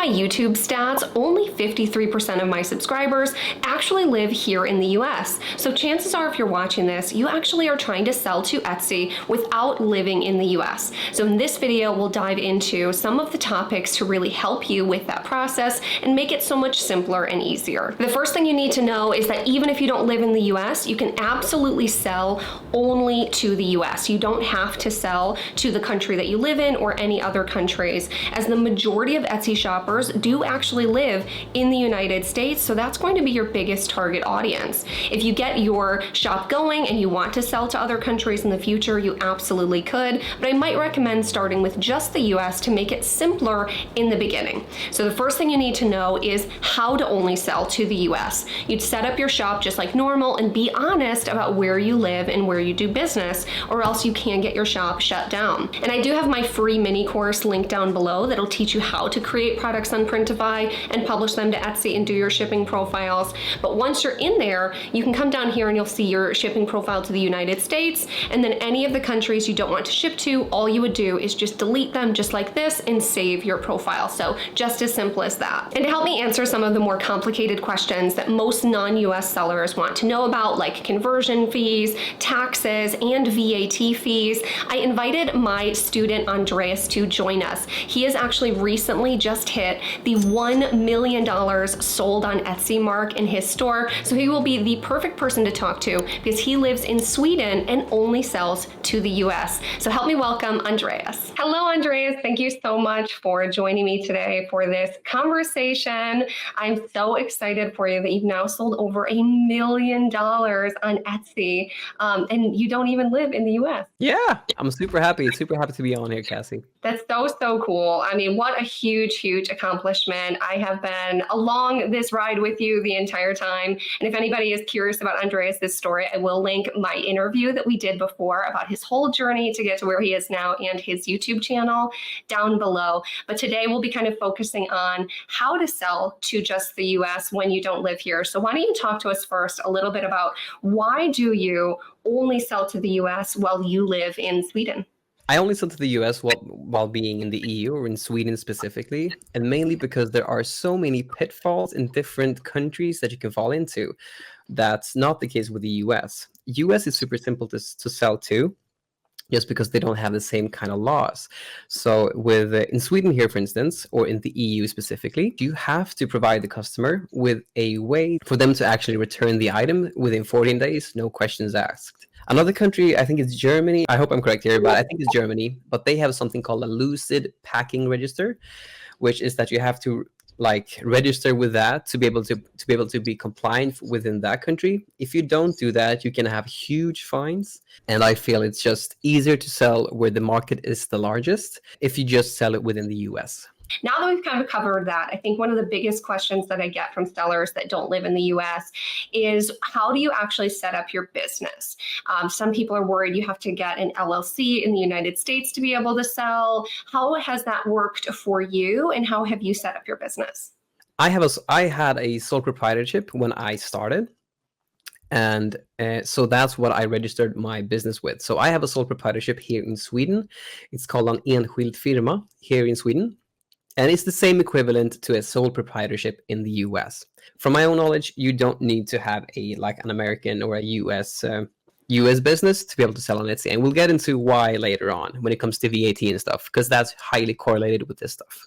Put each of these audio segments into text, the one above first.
my YouTube stats, only 53% of my subscribers actually live here in the US. So chances are if you're watching this, you actually are trying to sell to Etsy without living in the US. So in this video, we'll dive into some of the topics to really help you with that process and make it so much simpler and easier. The first thing you need to know is that even if you don't live in the US, you can absolutely sell only to the US. You don't have to sell to the country that you live in or any other countries, as the majority of Etsy shoppers do actually live in the United States, so that's going to be your biggest target audience. If you get your shop going and you want to sell to other countries in the future, you absolutely could, but I might recommend starting with just the US to make it simpler in the beginning. So the first thing you need to know is how to only sell to the US. You'd set up your shop just like normal and be honest about where you live and where you do business, or else you can get your shop shut down. And I do have my free mini course linked down below that'll teach you how to create products on Printify and publish them to Etsy and do your shipping profiles. But once you're in there, you can come down here and you'll see your shipping profile to the United States, and then any of the countries you don't want to ship to, all you would do is just delete them just like this and save your profile. So just as simple as that. And to help me answer some of the more complicated questions that most non-US sellers want to know about, like conversion fees, taxes, and VAT fees, I invited my student Andreas to join us. He has actually recently just hit the $1 million sold on Etsy mark in his store, so he will be the perfect person to talk to because he lives in Sweden and only sells to the US. So help me welcome Andreas. Hello, Andreas. Thank you so much for joining me today for this conversation. I'm so excited for you that you've now sold over $1 million on Etsy, and you don't even live in the US. Yeah, I'm super happy to be on here, Cassie. That's so cool. I mean, what a huge accomplishment. I have been along this ride with you the entire time. And if anybody is curious about Andreas' story, I will link my interview that we did before about his whole journey to get to where he is now and his YouTube channel down below. But today we'll be kind of focusing on how to sell to just the US when you don't live here. So why don't you talk to us first a little bit about why do you only sell to the US while you live in Sweden? I only sell to the US while being in the EU or in Sweden specifically, and mainly because there are so many pitfalls in different countries that you can fall into. That's not the case with the US. US is super simple to sell to, just because they don't have the same kind of laws. So in Sweden here, for instance, or in the EU specifically, you have to provide the customer with a way for them to actually return the item within 14 days, no questions asked. Another country, I think it's Germany. I hope I'm correct here, but I think it's Germany. But they have something called a lucid packing register, which is that you have to register with that to be able to be compliant within that country. If you don't do that, you can have huge fines. And I feel it's just easier to sell where the market is the largest if you just sell it within the US. Now that we've kind of covered that, I think one of the biggest questions that I get from sellers that don't live in the US is how do you actually set up your business? Some people are worried you have to get an LLC in the United States to be able to sell. How has that worked for you, and how have you set up your business? I had a sole proprietorship when I started. And so that's what I registered my business with. So I have a sole proprietorship here in Sweden. It's called an 𝗗𝗜𝗏 here in Sweden. And it's the same equivalent to a sole proprietorship in the US. From my own knowledge, you don't need to have an American or a US business to be able to sell on Etsy. And we'll get into why later on when it comes to VAT and stuff, because that's highly correlated with this stuff.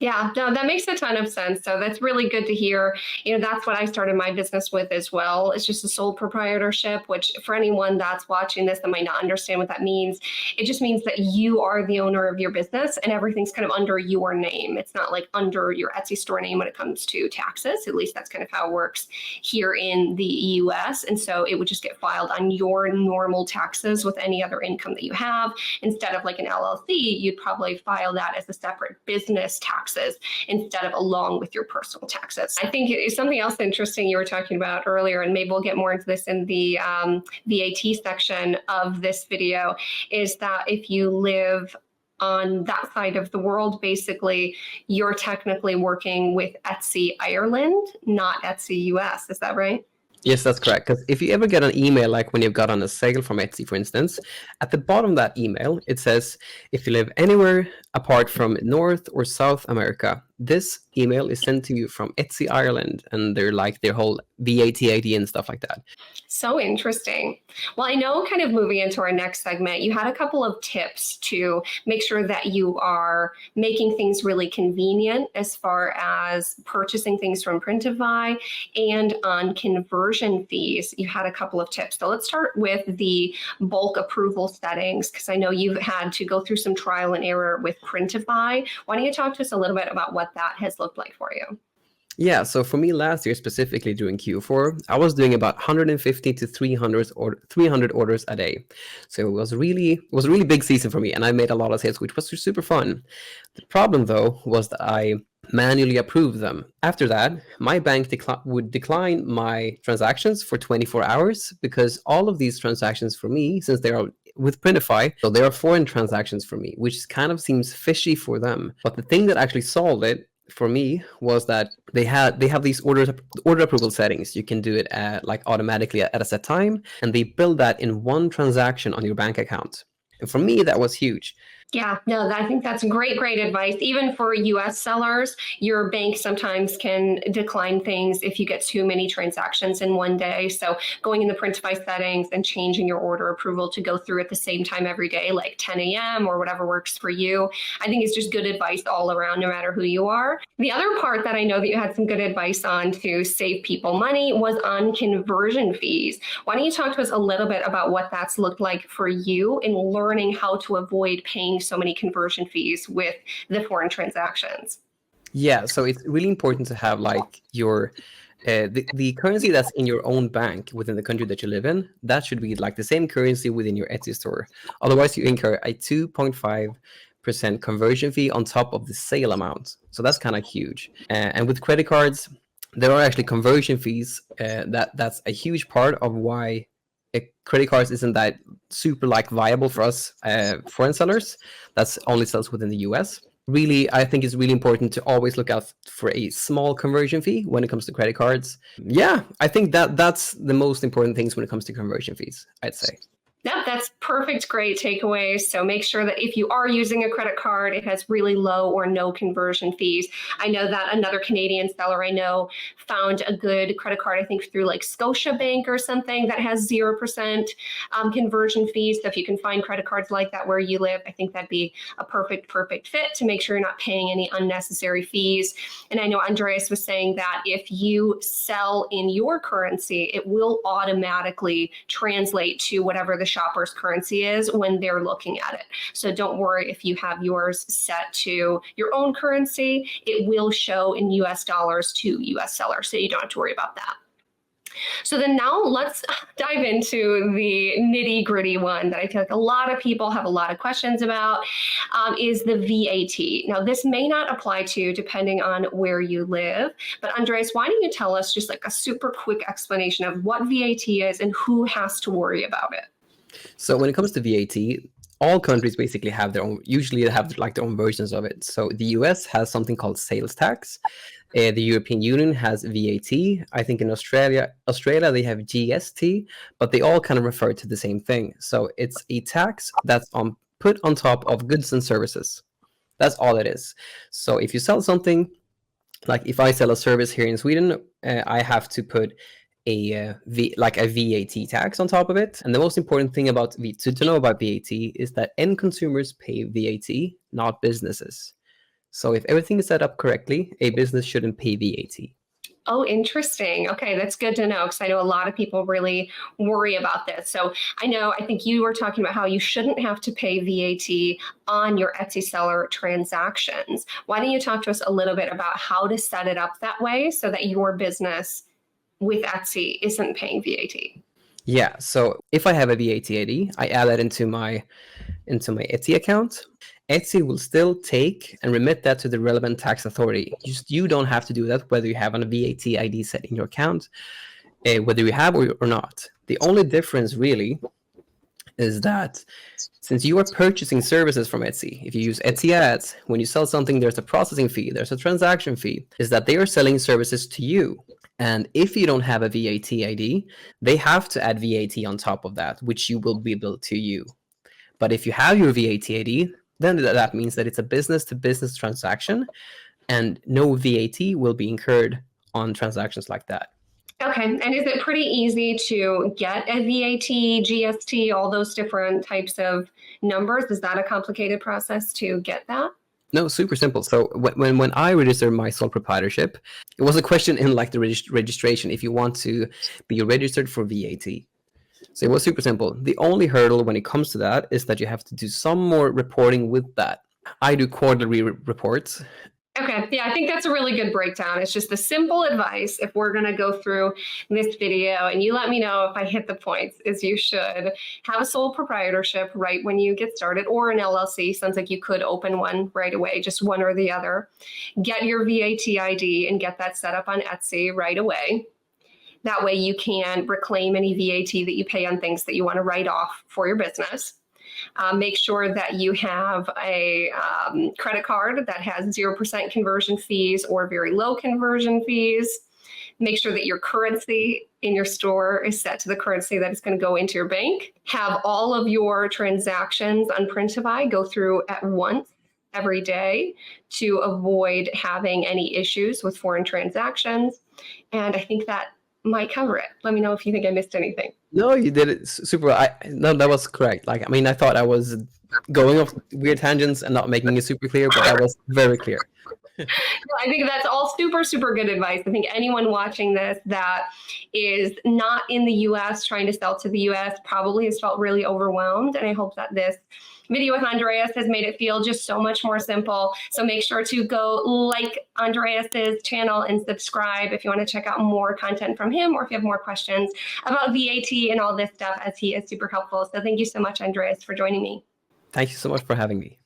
Yeah, no, that makes a ton of sense. So that's really good to hear. You know, that's what I started my business with as well. It's just a sole proprietorship, which for anyone that's watching this that might not understand what that means, it just means that you are the owner of your business and everything's kind of under your name. It's not like under your Etsy store name when it comes to taxes. At least that's kind of how it works here in the US. And so it would just get filed on your normal taxes with any other income that you have. Instead of like an LLC, you'd probably file that as a separate business taxes instead of along with your personal taxes. I think it's something else interesting you were talking about earlier, and maybe we'll get more into this in the VAT section of this video, is that if you live on that side of the world, basically, you're technically working with Etsy Ireland, not Etsy US. Is that right? Yes, that's correct. Because if you ever get an email, like when you've got on a sale from Etsy, for instance, at the bottom of that email, it says, if you live anywhere apart from North or South America, this email is sent to you from Etsy Ireland, and they're like their whole VAT ID and stuff like that. So interesting. Well, I know, kind of moving into our next segment, you had a couple of tips to make sure that you are making things really convenient as far as purchasing things from Printify, and on conversion fees, you had a couple of tips. So let's start with the bulk approval settings, because I know you've had to go through some trial and error with Printify. Why don't you talk to us a little bit about what that has looked like for you? Yeah, so for me last year, specifically during Q4, I was doing about 150 to 300 orders a day. So it was a really big season for me, and I made a lot of sales, which was super fun. The problem though was that I manually approved them. After that, my bank would decline my transactions for 24 hours, because all of these transactions for me, since they are with Printify, so they are foreign transactions for me, which kind of seems fishy for them. But the thing that actually solved it for me was that they have these order approval settings. You can do it like automatically at a set time, and they build that in one transaction on your bank account. And for me, that was huge. Yeah, no, I think that's great advice. Even for US sellers, your bank sometimes can decline things if you get too many transactions in one day. So going in the Printify settings and changing your order approval to go through at the same time every day, like 10 a.m. or whatever works for you, I think is just good advice all around, no matter who you are. The other part that I know that you had some good advice on to save people money was on conversion fees. Why don't you talk to us a little bit about what that's looked like for you in learning how to avoid paying so many conversion fees with the foreign transactions? Yeah, so it's really important to have like your the currency that's in your own bank within the country that you live in. That should be like the same currency within your Etsy store. Otherwise, you incur a 2.5% conversion fee on top of the sale amount. So that's kind of huge. And with credit cards, there are actually conversion fees. That's a huge part of why credit cards isn't that super like viable for us foreign sellers that's only sells within the US. Really, I think it's really important to always look out for a small conversion fee when it comes to credit cards. Yeah, I think that's the most important things when it comes to conversion fees, I'd say. Yep, that's perfect. Great takeaways. So make sure that if you are using a credit card, it has really low or no conversion fees. I know that another Canadian seller I know found a good credit card, I think through like Scotiabank or something, that has 0% conversion fees. So if you can find credit cards like that where you live, I think that'd be a perfect fit to make sure you're not paying any unnecessary fees. And I know Andreas was saying that if you sell in your currency, it will automatically translate to whatever the shopper's currency is when they're looking at it. So don't worry if you have yours set to your own currency, it will show in US dollars to US sellers. So you don't have to worry about that. So then now let's dive into the nitty gritty one that I feel like a lot of people have a lot of questions about, is the VAT. Now this may not apply to you depending on where you live, but Andreas, why don't you tell us just like a super quick explanation of what VAT is and who has to worry about it? So when it comes to VAT, all countries basically have their own, usually they have like their own versions of it. So the US has something called sales tax. The European Union has VAT. I think in Australia they have GST, but they all kind of refer to the same thing. So it's a tax that's put on top of goods and services. That's all it is. So if you sell something, like if I sell a service here in Sweden, I have to put a VAT tax on top of it. And the most important thing about to know about VAT is that end consumers pay VAT, not businesses. So if everything is set up correctly, a business shouldn't pay VAT. Oh, interesting. Okay, that's good to know, because I know a lot of people really worry about this. So I think you were talking about how you shouldn't have to pay VAT on your Etsy seller transactions. Why don't you talk to us a little bit about how to set it up that way so that your business with Etsy isn't paying VAT? Yeah, so if I have a VAT ID, I add that into my Etsy account. Etsy will still take and remit that to the relevant tax authority. You don't have to do that whether you have a VAT ID set in your account, whether you have or not. The only difference really is that since you are purchasing services from Etsy, if you use Etsy ads, when you sell something, there's a processing fee, there's a transaction fee, is that they are selling services to you. And if you don't have a VAT ID, they have to add VAT on top of that, which you will be billed to you. But if you have your VAT ID, then that means that it's a business-to-business transaction, and no VAT will be incurred on transactions like that. Okay, and is it pretty easy to get a VAT, GST, all those different types of numbers? Is that a complicated process to get that? No, super simple. So when I registered my sole proprietorship, it was a question in like the registration if you want to be registered for VAT. So it was super simple. The only hurdle when it comes to that is that you have to do some more reporting with that. I do quarterly reports. Okay, yeah, I think that's a really good breakdown. It's just the simple advice if we're going to go through this video, and you let me know if I hit the points, is you should have a sole proprietorship right when you get started, or an LLC. Sounds like you could open one right away, just one or the other. Get your VAT ID and get that set up on Etsy right away. That way you can reclaim any VAT that you pay on things that you want to write off for your business. Make sure that you have a credit card that has 0% conversion fees or very low conversion fees. Make sure that your currency in your store is set to the currency that is going to go into your bank. Have all of your transactions on Printify go through at once every day to avoid having any issues with foreign transactions. And I think that might cover it. Let me know if you think I missed anything. No, you did it super well. No, that was correct. Like, I mean, I thought I was going off weird tangents and not making it super clear, but that was very clear. I think that's all super, super good advice. I think anyone watching this that is not in the US trying to sell to the US probably has felt really overwhelmed. And I hope that this video with Andreas has made it feel just so much more simple. So make sure to go like Andreas's channel and subscribe if you want to check out more content from him, or if you have more questions about VAT and all this stuff, as he is super helpful. So thank you so much, Andreas, for joining me. Thank you so much for having me.